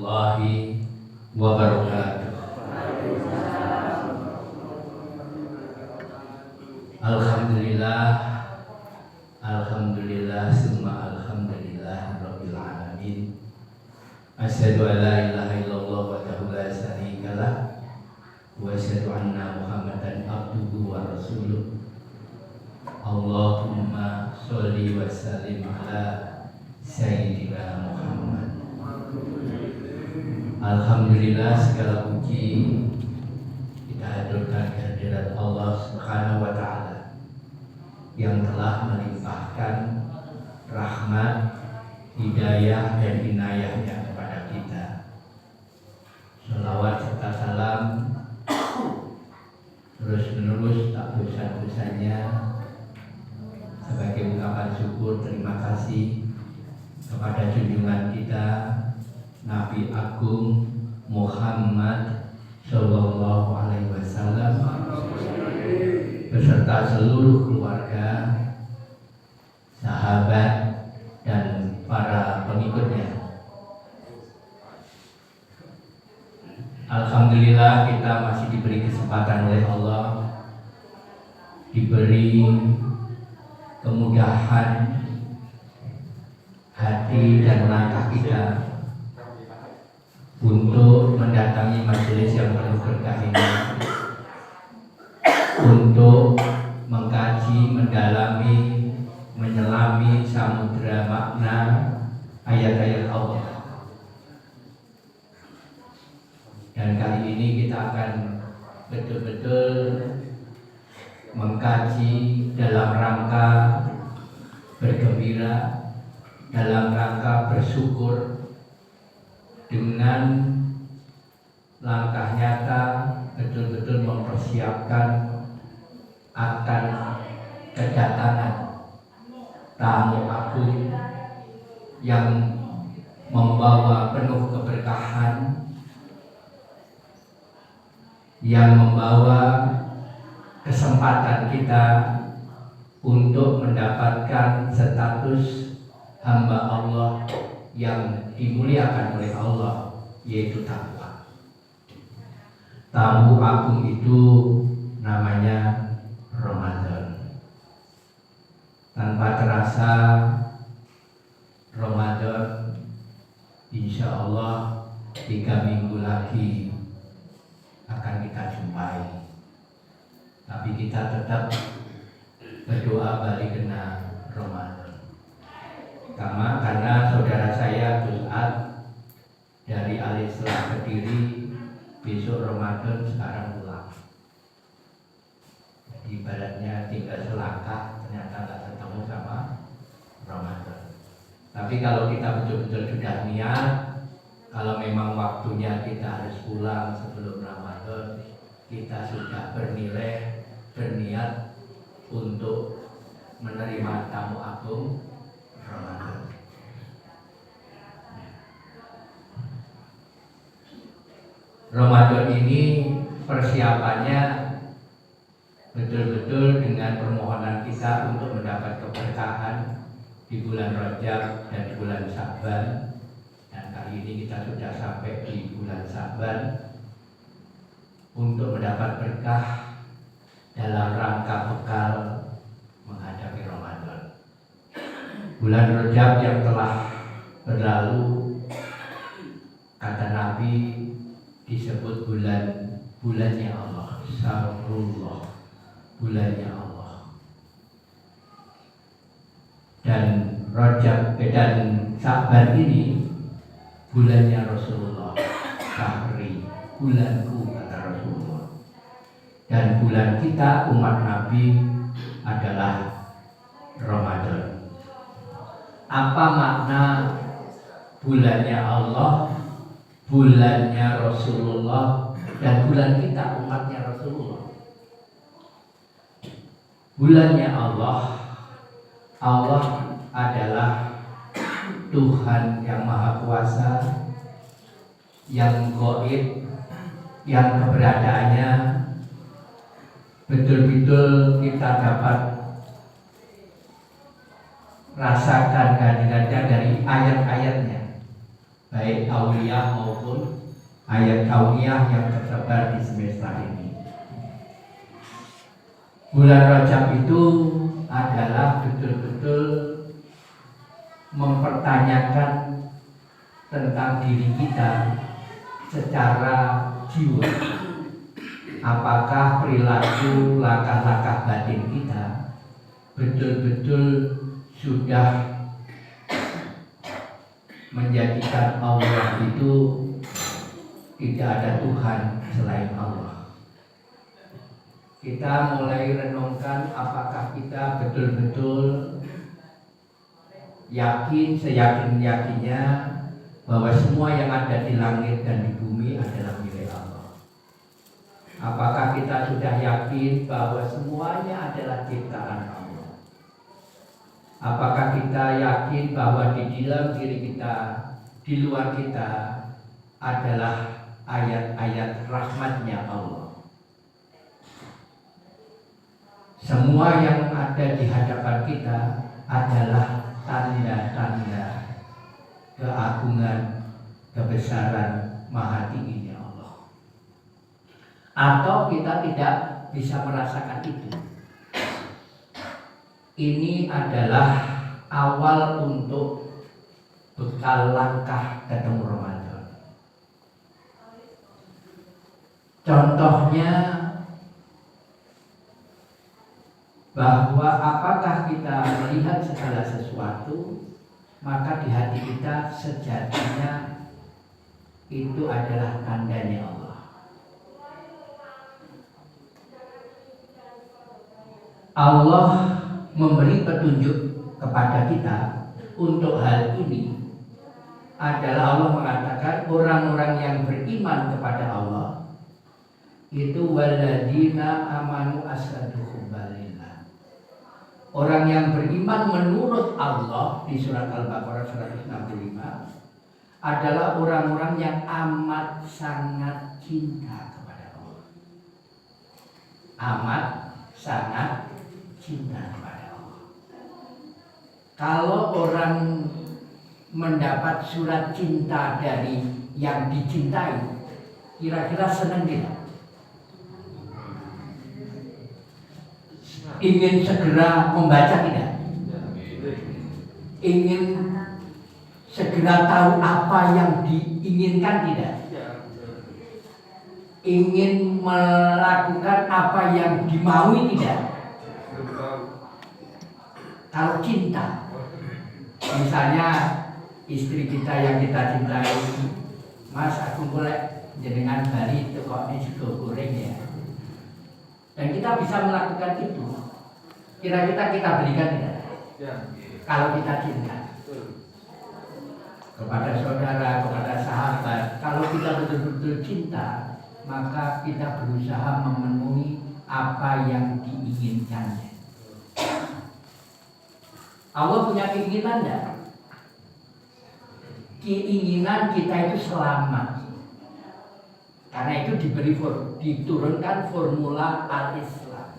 warahmatullahi wabarakatuh. Alhamdulillah, alhamdulillah, summa alhamdulillah rabbil alamin. Asyhadu an la ilaha illallah wahdahu la syarika lah wa asyhadu anna Muhammadan abduhu wa rasuluh. Allahumma sholli wa sallim ala sayyidina Muhammad. Alhamdulillah, segala puji kita haturkan kehadirat Allah Subhanahu wa taala yang telah melimpahkan rahmat, hidayah dan inayahnya kepada kita. Shalawat serta salam terus menerus tak bosan-bosannya sebagai ungkapan syukur terima kasih kepada junjungan kita Nabi Agung Muhammad Sallallahu Alaihi Wasallam beserta seluruh keluarga, sahabat dan para pengikutnya. Alhamdulillah kita masih diberi kesempatan oleh Allah, diberi kemudahan hati dan langkah kita untuk mendatangi majelis yang penuh berkah ini, untuk mengkaji, mendalami, menyelami samudera makna ayat-ayat Allah. Dan kali ini kita akan betul-betul mengkaji dalam rangka bergembira, dalam rangka bersyukur, dengan langkah nyata betul-betul mempersiapkan akan kedatangan tamu agung yang membawa penuh keberkahan, yang membawa kesempatan kita untuk mendapatkan status hamba Allah yang dimuliakan oleh Allah, yaitu takwa. Tamu agung itu namanya Ramadan. Tanpa terasa Ramadan insya Allah 3 minggu lagi akan kita jumpai. Tapi kita tetap berdoa balik kena Ramadan. Karena saudara saya Gus Ad dari Al-Islam Kediri besok Ramadan sekarang pulang. Jadi ibaratnya tinggal selangkah ternyata nggak ketemu sama Ramadan. Tapi kalau kita betul-betul sudah niat, kalau memang waktunya kita harus pulang sebelum Ramadan, kita sudah berniat untuk menerima tamu agung Ramadan. Ramadan ini persiapannya betul-betul dengan permohonan kita untuk mendapat keberkahan di bulan Rajab dan di bulan Sya'ban. Dan kali ini kita sudah sampai di bulan Sya'ban untuk mendapat berkah dalam rangka bekal menghadapi Ramadan. Bulan Rajab yang telah berlalu, kata Nabi, disebut bulannya Allah, Syahrullah, bulannya Allah. Dan Rajab dan Sya'ban ini bulannya Rasulullah, Syahri, bulanku, kata Rasulullah. Dan bulan kita umat Nabi adalah Ramadan. Apa makna bulannya Allah, bulannya Rasulullah, dan bulan kita umatnya Rasulullah? Bulannya Allah, Allah adalah Tuhan yang Maha Kuasa, yang gaib, yang keberadaannya betul-betul kita dapat rasakan kehadirannya dari ayat-ayatnya. baik kauniyah maupun ayat kauniyah yang tersebar di semesta ini. Bulan Rajab itu adalah betul-betul mempertanyakan tentang diri kita secara jiwa. Apakah perilaku langkah-langkah batin kita betul-betul sudah menjadikan Allah itu tidak ada Tuhan selain Allah. Kita mulai renungkan apakah kita betul-betul yakin, seyakin-yakinnya bahwa semua yang ada di langit dan di bumi adalah milik Allah. Apakah kita sudah yakin bahwa semuanya adalah ciptaan Allah? Apakah kita yakin bahwa di dalam diri kita, di luar kita adalah ayat-ayat rahmatnya Allah? Semua yang ada di hadapan kita adalah tanda-tanda keagungan, kebesaran, maha tingginya Allah. Atau kita tidak bisa merasakan itu. Ini adalah awal untuk bekal langkah ketemu Ramadan. Contohnya bahwa apakah kita melihat segala sesuatu, maka di hati kita sejatinya itu adalah tandanya Allah. Allah memberi petunjuk kepada kita untuk hal ini adalah Allah mengatakan orang-orang yang beriman kepada Allah itu waladina amanu asyaddu hubbalillah. Orang yang beriman menurut Allah di surat Al-Baqarah 165 adalah orang-orang yang amat sangat cinta kepada Allah. Amat sangat cinta kepada Allah. Kalau orang mendapat surat cinta dari yang dicintai, kira-kira senang tidak? Ingin segera membaca tidak? Ingin segera tahu apa yang diinginkan tidak? Ingin melakukan apa yang dimaui tidak? Kalau cinta, misalnya istri kita yang kita cintai, Mas aku boleh jenengan bali itu kok ini juga goreng ya. Dan kita bisa melakukan itu. Kira-kira kita berikan tidak? Ya. Kalau kita cinta kepada saudara, kepada sahabat, kalau kita betul-betul cinta, maka kita berusaha memenuhi apa yang diinginkannya. Allah punya keinginan enggak? Keinginan kita itu selamat. Karena itu diturunkan formula al-Islam,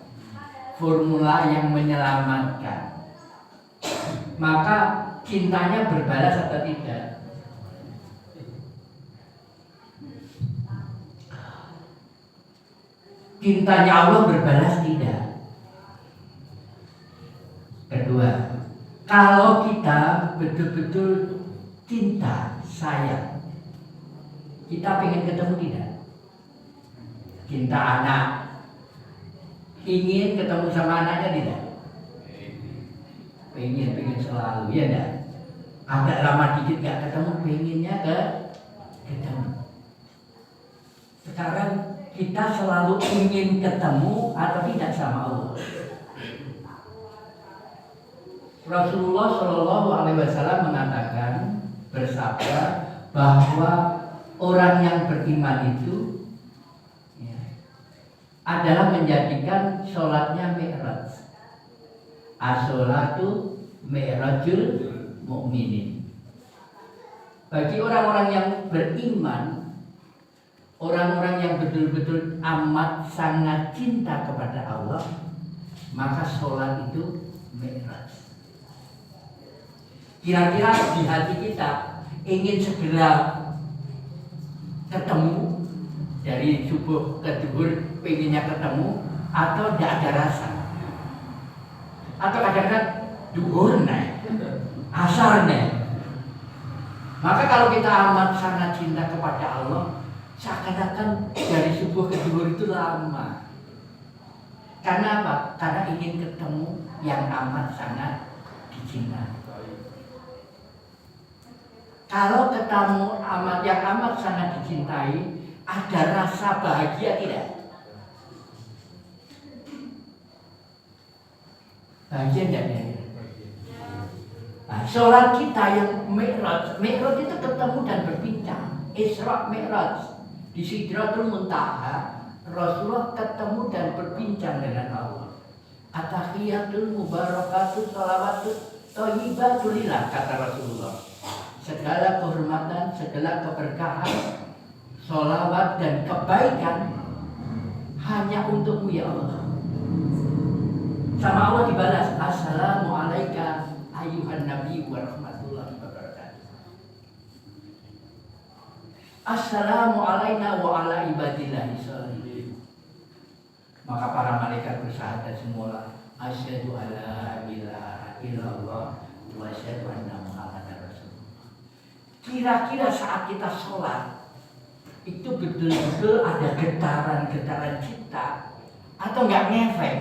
formula yang menyelamatkan. Maka cintanya berbalas atau tidak? Cintanya Allah berbalas tidak? Kedua, kalau kita betul-betul cinta, sayang, kita pengen ketemu tidak? Cinta anak, ingin ketemu sama anaknya tidak? Pengen selalu, ya enggak? Agak lama dikit gak ketemu, pengennya ketemu. Sekarang kita selalu ingin ketemu atau tidak sama Allah. Rasulullah Shallallahu Alaihi Wasallam mengatakan, bersabda bahwa orang yang beriman itu adalah menjadikan sholatnya mi'raj. As-sholatu mi'rajul mu'minin. Bagi orang-orang yang beriman, orang-orang yang betul-betul amat sangat cinta kepada Allah, maka sholat itu mi'raj. Kira-kira di hati kita ingin segera ketemu, dari subuh ke zuhur pengennya ketemu, atau tidak ada rasa, atau kadang-kadang zuhur nih, asar nih. Maka kalau kita amat sangat cinta kepada Allah, seakan-akan dari subuh ke zuhur itu lama. Karena apa? Karena ingin ketemu yang amat sangat dicintai. Kalau ketemu yang amat sangat dicintai, ada rasa bahagia tidak? Bahagia tidak ya? Nah, sholat kita yang Mi'raj itu ketemu dan berbincang. Isra Mi'raj di Sidratul Muntaha, Rasulullah ketemu dan berbincang dengan Allah. At-tahiyatul mubarakatuh sholawatut thayyibatul lillah, kata Rasulullah. Segala kehormatan, segala keberkahan, sholawat dan kebaikan hanya untukmu ya Allah. Sama Allah dibalas, Assalamualaikum ayyuhan nabi wa rahmatullahi wabarakatuh. Assalamu alaina wa ala ibadillahi sholihin. Maka para malaikat bersyahadat semula, asyhadu alla ilaha illallah wa asyhadu anna muhammadar rasulullah. Kira-kira saat kita sholat itu betul-betul ada getaran-getaran cinta atau nggak ngefek?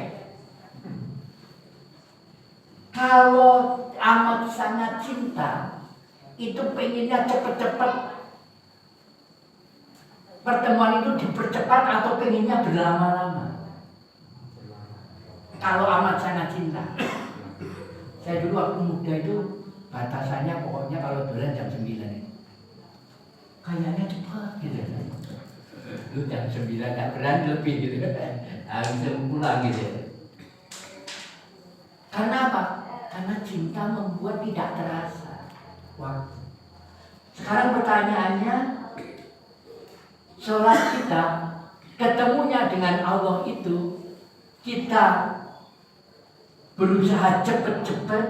Kalau amat sangat cinta, itu pengennya cepet-cepet pertemuan itu dipercepat atau pengennya berlama-lama. Kalau amat sangat cinta, saya dulu waktu muda itu batasannya pokoknya kalau bulan jam 9 itu kayaknya cepat gitu. Lu jam 9 gak berani lebih gitu, harus pulang gitu. Karena apa? Karena cinta membuat tidak terasa waktu. Sekarang pertanyaannya, sholat kita, ketemunya dengan Allah itu, kita berusaha cepet-cepet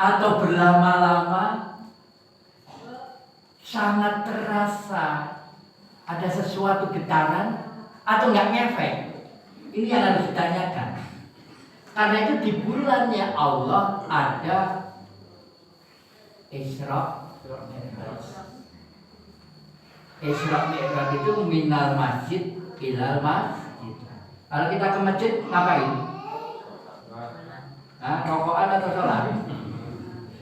atau berlama-lama, sangat terasa ada sesuatu getaran atau nggak ngefek? Ini yang harus ditanyakan. Karena itu di bulannya Allah ada Isra Mi'raj. Isra Mi'raj itu minal masjid ilal masjid. Kalau kita ke masjid ngapain? Rokokan atau sholat?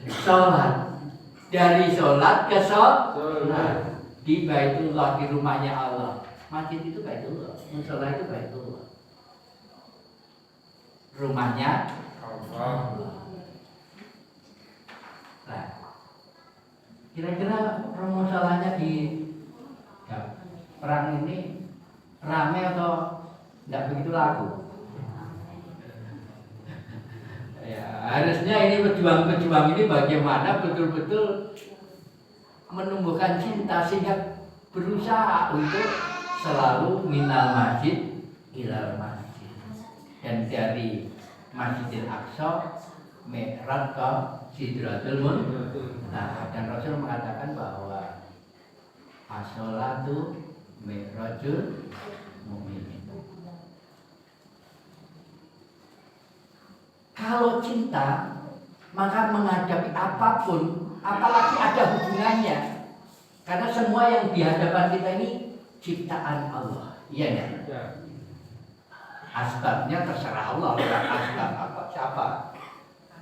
Sholat. Dari sholat ke sholat. Di Baitullah, di rumahnya Allah. Masjid itu Baitullah, musola itu Baitullah. Rumahnya Allah. Nah, kira-kira musolanya di perang ini ramai atau tidak begitu laku? Ya, harusnya ini pejuang-pejuang ini bagaimana betul-betul menumbuhkan cinta sehingga berusaha untuk selalu minal masjid ilal masjid. Dan dari Masjidil Aqsa Mi'raj ke Sidratul Muntaha. Dan Rasul mengatakan bahwa as-sholatu mi'rajul mu'minin. Kalau cinta, maka menghadapi apapun, apalagi ada hubungannya. Karena semua yang di hadapan kita ini ciptaan Allah. Iya ya? Asbabnya terserah Allah, lewat asbab apa siapa.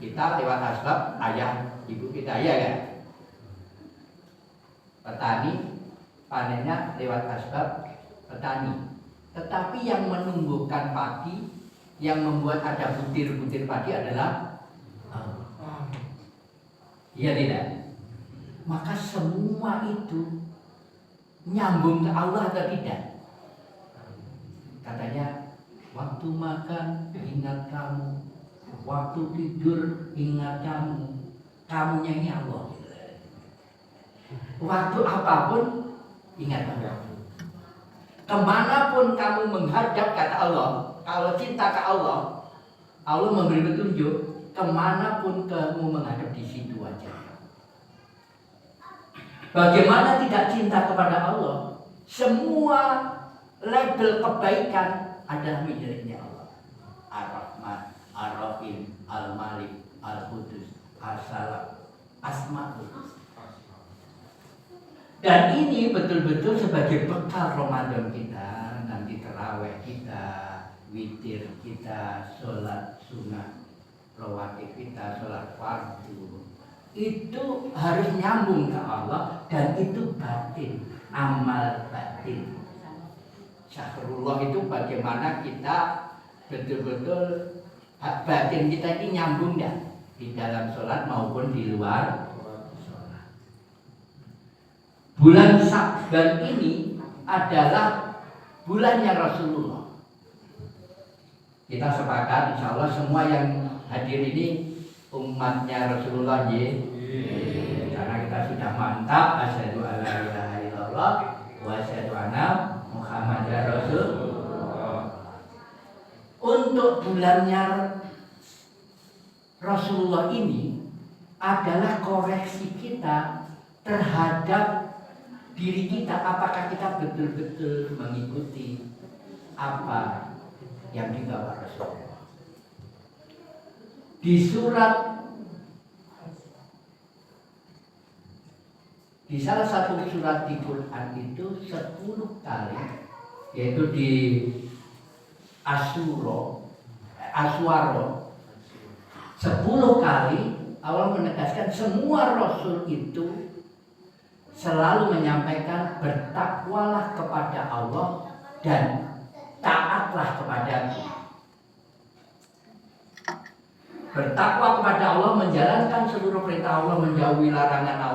Kita lewat asbab ayah ibu kita, ya kan? Petani panennya lewat asbab petani. Tetapi yang menumbuhkan padi, yang membuat ada butir-butir padi adalah Allah. Iya tidak? Maka semua itu nyambung ke Allah atau tidak? Katanya, waktu makan ingat kamu, waktu tidur ingat kamu, kamunya ini Allah. Waktu apapun ingat Allah. Kemanapun kamu menghadap, kata Allah, kalau cinta ke Allah, Allah memberi petunjuk, kemanapun kamu menghadap di situ aja. Bagaimana tidak cinta kepada Allah? Semua label kebaikan adalah miliknya Allah. Ar-Rahman, Ar-Rahim, Al-Malik, Al-Qudus, As-Salam, Asma'ul Husna. Dan ini betul-betul sebagai bekal Ramadan kita, nanti terawih kita, witir kita, sholat sunnah, rawatib kita, sholat fardu. Itu harus nyambung ke Allah dan itu batin, amal batin. Syahrullah itu bagaimana kita betul-betul batin kita ini nyambung ya di dalam sholat maupun di luar. Bulan Sya'ban ini adalah bulannya Rasulullah. Kita sepakat insya Allah semua yang hadir ini umatnya Rasulullah ya. Karena kita sudah mantap asyhadu alla ilaha illallah wa asyhadu anna Muhammadar Rasulullah. Untuk bulannya Rasulullah ini adalah koreksi kita terhadap diri kita, apakah kita betul-betul mengikuti apa yang dibawa Rasulullah. Di salah satu surat di Quran itu 10 kali, yaitu di Asyuro 10 kali Allah menegaskan semua Rasul itu selalu menyampaikan bertakwalah kepada Allah dan taatlah kepada-Ku. Bertakwa kepada Allah, menjalankan seluruh perintah Allah, menjauhi larangan Allah.